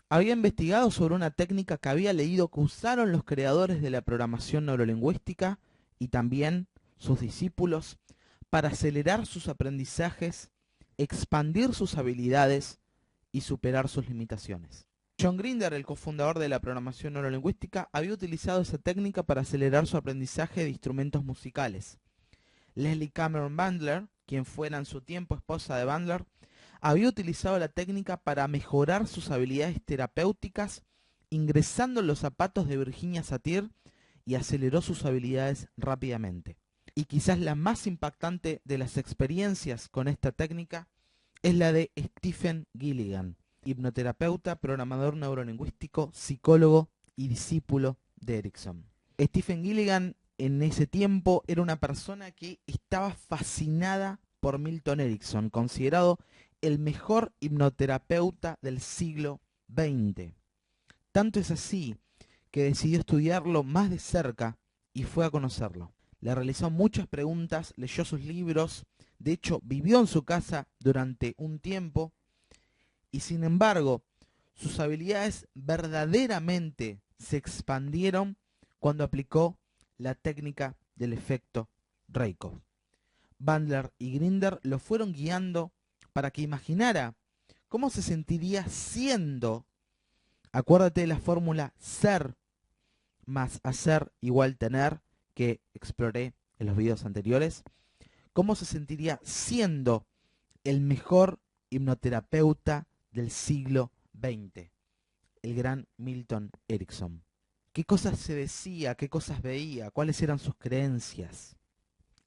Había investigado sobre una técnica que había leído que usaron los creadores de la programación neurolingüística y también sus discípulos para acelerar sus aprendizajes, expandir sus habilidades y superar sus limitaciones. John Grinder, el cofundador de la programación neurolingüística, había utilizado esa técnica para acelerar su aprendizaje de instrumentos musicales. Leslie Cameron Bandler, quien fuera en su tiempo esposa de Bandler, había utilizado la técnica para mejorar sus habilidades terapéuticas ingresando en los zapatos de Virginia Satir y aceleró sus habilidades rápidamente. Y quizás la más impactante de las experiencias con esta técnica es la de Stephen Gilligan, hipnoterapeuta, programador neurolingüístico, psicólogo y discípulo de Erickson. Stephen Gilligan en ese tiempo era una persona que estaba fascinada por Milton Erickson, considerado el mejor hipnoterapeuta del siglo XX. Tanto es así que decidió estudiarlo más de cerca y fue a conocerlo. Le realizó muchas preguntas, leyó sus libros, de hecho vivió en su casa durante un tiempo y sin embargo sus habilidades verdaderamente se expandieron cuando aplicó la técnica del efecto Reikov. Bandler y Grinder lo fueron guiando para que imaginara cómo se sentiría siendo, acuérdate de la fórmula ser más hacer igual tener que exploré en los videos anteriores, cómo se sentiría siendo el mejor hipnoterapeuta del siglo XX, el gran Milton Erickson. ¿Qué cosas se decía? ¿Qué cosas veía? ¿Cuáles eran sus creencias?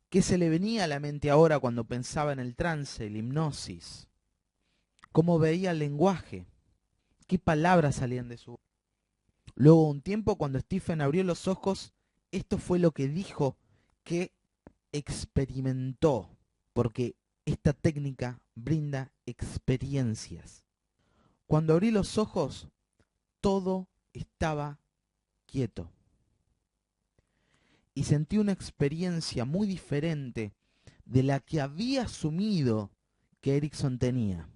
¿Qué se le venía a la mente ahora cuando pensaba en el trance, la hipnosis? ¿Cómo veía el lenguaje? ¿Qué palabras salían de su boca? Luego de un tiempo, cuando Stephen abrió los ojos, esto fue lo que dijo que experimentó, porque esta técnica brinda experiencias. Cuando abrí los ojos, todo estaba quieto. Y sentí una experiencia muy diferente de la que había asumido que Erickson tenía.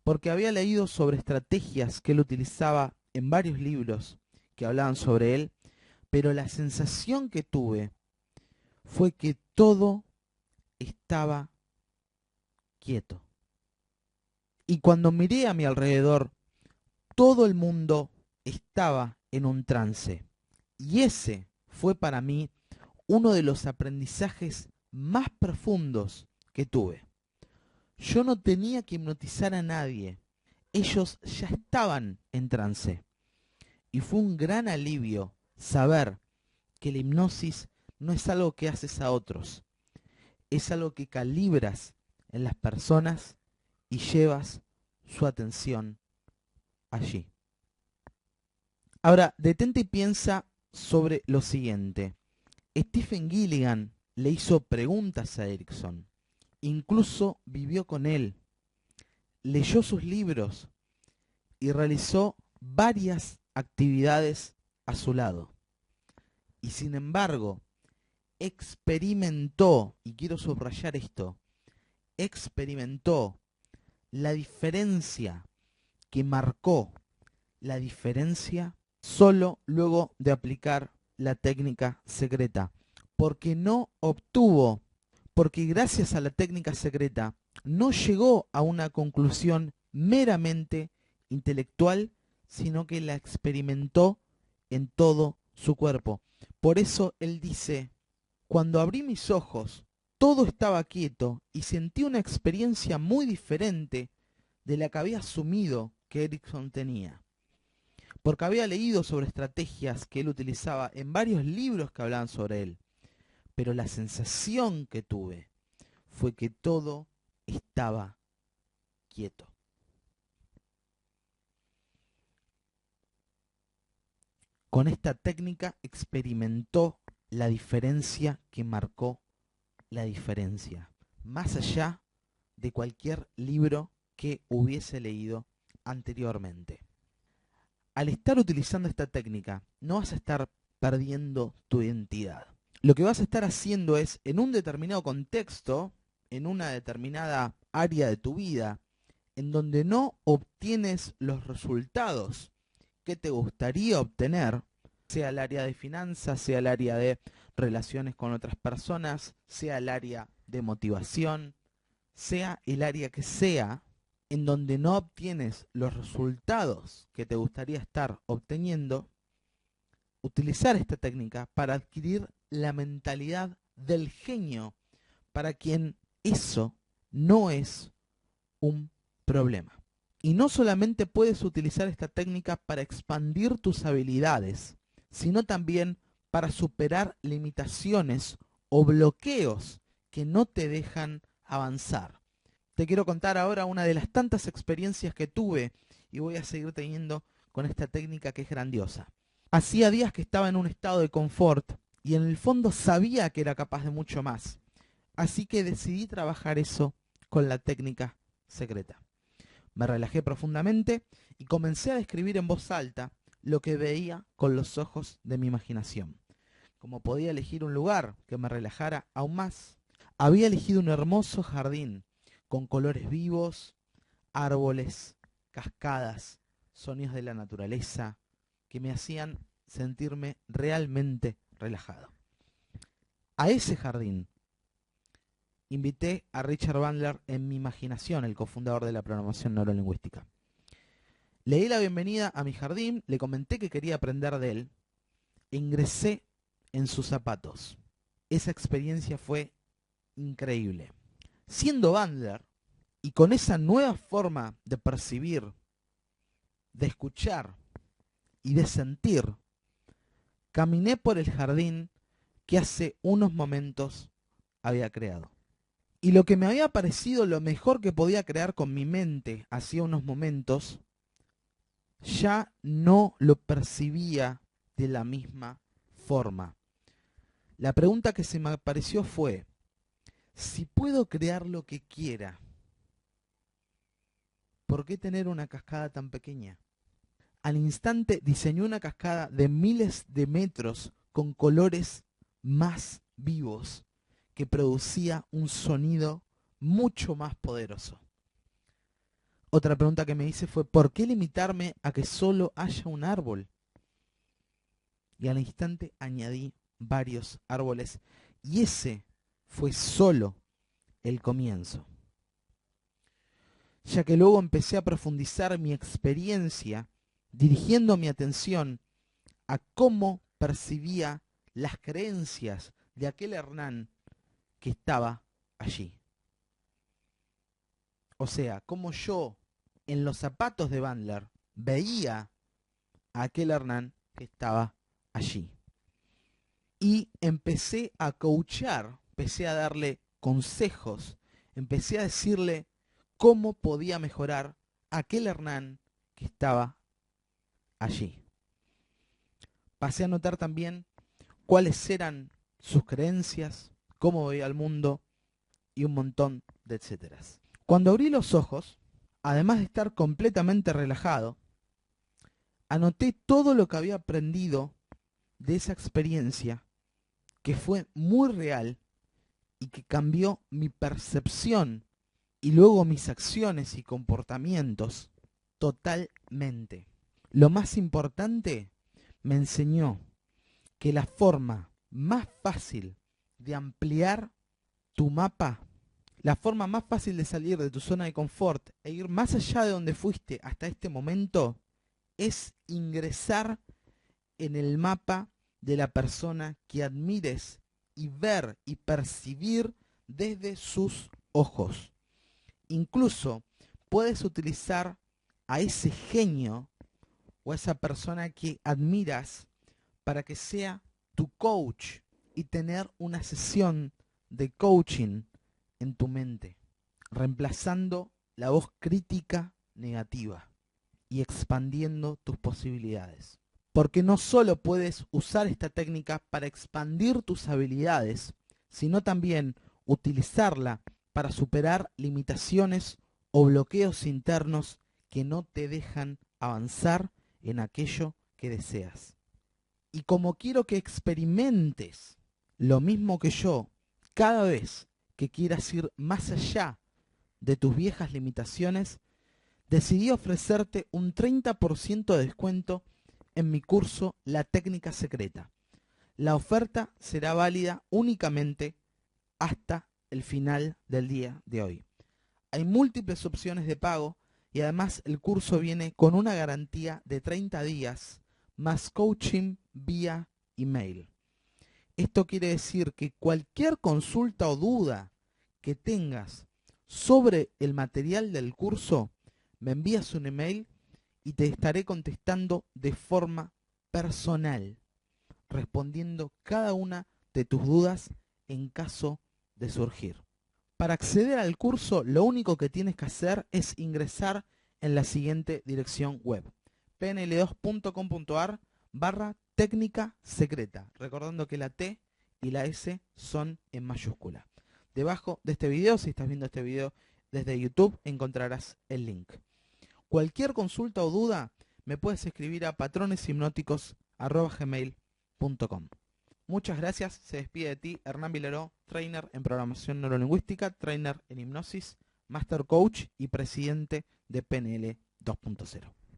Porque había leído sobre estrategias que él utilizaba en varios libros que hablaban sobre él, pero la sensación que tuve fue que todo estaba quieto. Y cuando miré a mi alrededor, todo el mundo estaba en un trance. Y ese fue para mí uno de los aprendizajes más profundos que tuve. Yo no tenía que hipnotizar a nadie. Ellos ya estaban en trance. Y fue un gran alivio saber que la hipnosis no es algo que haces a otros. Es algo que calibras en las personas y llevas su atención allí. Ahora, detente y piensa sobre lo siguiente. Stephen Gilligan le hizo preguntas a Erickson. Incluso vivió con él. Leyó sus libros y realizó varias actividades a su lado. Y sin embargo, experimentó, y quiero subrayar esto, experimentó la diferencia que marcó la diferencia solo luego de aplicar la técnica secreta. Porque no obtuvo, porque gracias a la técnica secreta no llegó a una conclusión meramente intelectual, sino que la experimentó en todo su cuerpo. Por eso él dice, cuando abrí mis ojos, todo estaba quieto y sentí una experiencia muy diferente de la que había asumido que Erickson tenía. Porque había leído sobre estrategias que él utilizaba en varios libros que hablaban sobre él. Pero la sensación que tuve fue que todo estaba quieto. Con esta técnica experimentó la diferencia que marcó la diferencia, más allá de cualquier libro que hubiese leído anteriormente. Al estar utilizando esta técnica, no vas a estar perdiendo tu identidad. Lo que vas a estar haciendo es, en un determinado contexto, en una determinada área de tu vida, en donde no obtienes los resultados que te gustaría obtener, sea el área de finanzas, sea el área de relaciones con otras personas, sea el área de motivación, sea el área que sea, en donde no obtienes los resultados que te gustaría estar obteniendo, utilizar esta técnica para adquirir la mentalidad del genio, para quien eso no es un problema. Y no solamente puedes utilizar esta técnica para expandir tus habilidades, sino también para superar limitaciones o bloqueos que no te dejan avanzar. Te quiero contar ahora una de las tantas experiencias que tuve y voy a seguir teniendo con esta técnica que es grandiosa. Hacía días que estaba en un estado de confort y en el fondo sabía que era capaz de mucho más. Así que decidí trabajar eso con la técnica secreta. Me relajé profundamente y comencé a describir en voz alta lo que veía con los ojos de mi imaginación. Como podía elegir un lugar que me relajara aún más, había elegido un hermoso jardín con colores vivos, árboles, cascadas, sonidos de la naturaleza que me hacían sentirme realmente relajado. A ese jardín invité a Richard Bandler en mi imaginación, el cofundador de la programación neurolingüística. Le di la bienvenida a mi jardín, le comenté que quería aprender de él e ingresé en sus zapatos. Esa experiencia fue increíble. Siendo Bandler y con esa nueva forma de percibir, de escuchar y de sentir, caminé por el jardín que hace unos momentos había creado. Y lo que me había parecido lo mejor que podía crear con mi mente hacía unos momentos, ya no lo percibía de la misma forma. La pregunta que se me apareció fue, si puedo crear lo que quiera, ¿por qué tener una cascada tan pequeña? Al instante diseñó una cascada de miles de metros con colores más vivos que producía un sonido mucho más poderoso. Otra pregunta que me hice fue, ¿por qué limitarme a que solo haya un árbol? Y al instante añadí varios árboles y ese fue solo el comienzo. Ya que luego empecé a profundizar mi experiencia dirigiendo mi atención a cómo percibía las creencias de aquel Hernán que estaba allí. O sea, cómo yo en los zapatos de Bandler veía a aquel Hernán que estaba allí. Y empecé a coachar, empecé a darle consejos, empecé a decirle cómo podía mejorar aquel Hernán que estaba allí. Pasé a notar también cuáles eran sus creencias, cómo veía el mundo y un montón de etcéteras. Cuando abrí los ojos, además de estar completamente relajado, anoté todo lo que había aprendido de esa experiencia, que fue muy real y que cambió mi percepción y luego mis acciones y comportamientos totalmente. Lo más importante, me enseñó que la forma más fácil de ampliar tu mapa, la forma más fácil de salir de tu zona de confort e ir más allá de donde fuiste hasta este momento, es ingresar en el mapa de la persona que admires y ver y percibir desde sus ojos. Incluso puedes utilizar a ese genio o a esa persona que admiras para que sea tu coach y tener una sesión de coaching en tu mente, reemplazando la voz crítica negativa y expandiendo tus posibilidades. Porque no solo puedes usar esta técnica para expandir tus habilidades, sino también utilizarla para superar limitaciones o bloqueos internos que no te dejan avanzar en aquello que deseas. Y como quiero que experimentes lo mismo que yo, cada vez que quieras ir más allá de tus viejas limitaciones, decidí ofrecerte un 30% de descuento en mi curso La Técnica Secreta. La oferta será válida únicamente hasta el final del día de hoy. Hay múltiples opciones de pago y además el curso viene con una garantía de 30 días más coaching vía email. Esto quiere decir que cualquier consulta o duda que tengas sobre el material del curso, me envías un email y te estaré contestando de forma personal, respondiendo cada una de tus dudas en caso de surgir. Para acceder al curso, lo único que tienes que hacer es ingresar en la siguiente dirección web: pnl2.com.ar/técnica secreta, recordando que la T y la S son en mayúscula. Debajo de este video, si estás viendo este video desde YouTube, encontrarás el link. Cualquier consulta o duda, me puedes escribir a patronesihipnóticos@gmail.com. Muchas gracias, se despide de ti Hernán Vilaró, trainer en programación neurolingüística, trainer en hipnosis, master coach y presidente de PNL 2.0.